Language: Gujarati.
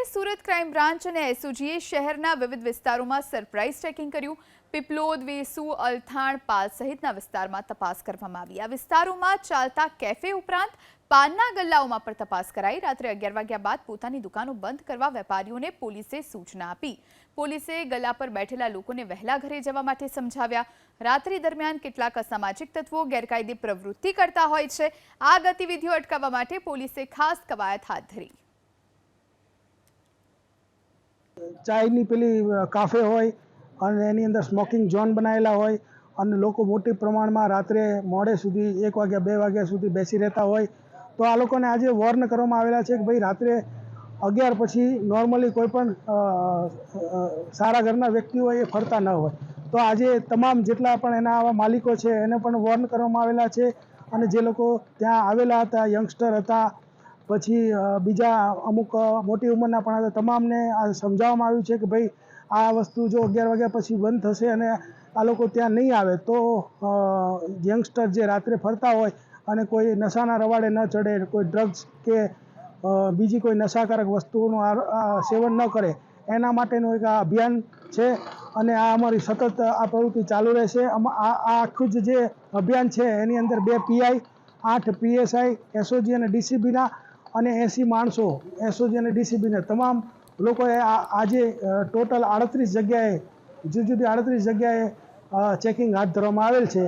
સુરત ક્રાઇમ બ્રાન્ચ અને એસઓજીએ શહેરના વિવિધ વિસ્તારોમાં સરપ્રાઇઝ ચેકિંગ કર્યું। પીપલોદ, વેસુ, અલથાણ, પાલ સહિતના વિસ્તારમાં તપાસ કરવામાં આવી। આ વિસ્તારોમાં ચાલતા કેફે ઉપરાંત પાનના ગલ્લાઓમાં પણ તપાસ કરાઈ। રાત્રે 11 વાગ્યા બાદ પોતાની દુકાનો બંધ કરવા વેપારીઓને પોલીસે સૂચના આપી। પોલીસે ગલ્લા પર બેઠેલા લોકોને વહેલા ઘરે જવા માટે સમજાવ્યા। રાત્રિ દરમિયાન કેટલાક અસામાજિક તત્વો ગેરકાયદે પ્રવૃત્તિ કરતા હોય છે। આ ગતિવિધિઓ અટકાવવા માટે પોલીસે ખાસ કવાયત હાથ ધરી। ચાયની પેલી કાફે હોય અને એની અંદર સ્મોકિંગ ઝોન બનાવેલા હોય અને લોકો મોટી પ્રમાણમાં રાત્રે મોડે સુધી 1 વાગ્યા 2 વાગ્યા સુધી બેસી રહેતા હોય તો આ લોકોને આજે વોર્ન કરવામાં આવેલા છે કે ભાઈ રાત્રે 11 પછી નોર્મલી કોઈ પણ સારા ઘરના વ્યક્તિ હોય એ ફરતા ન હોય। તો આજે તમામ જેટલા પણ એના આવા માલિકો છે એને પણ વોર્ન કરવામાં આવેલા છે અને જે લોકો ત્યાં આવેલા હતા, યંગસ્ટર હતા, પછી બીજા અમુક મોટી ઉંમરના પણ હતા, તમામને આ સમજાવવામાં આવ્યું છે કે ભાઈ આ વસ્તુ જો 11 વાગ્યા પછી બંધ થશે અને આ લોકો ત્યાં નહીં આવે તો યંગસ્ટર જે રાત્રે ફરતા હોય અને કોઈ નશાના રવાડે ન ચડે, કોઈ ડ્રગ્સ કે બીજી કોઈ નશાકારક વસ્તુઓનું સેવન ન કરે એના માટેનું એક આ અભિયાન છે અને આ અમારી સતત આ પ્રવૃત્તિ ચાલુ રહેશે। આ આખું જે અભિયાન છે એની અંદર 2 પીઆઈ, 8 પીએસઆઈ, એસઓજી અને ડીસીબીના અને 80 માણસો એસઓજી અને ડીસીબીના તમામ લોકોએ આજે ટોટલ 38 જગ્યાએ જુદી જુદી 38 જગ્યાએ ચેકિંગ હાથ ધરવામાં આવેલ છે।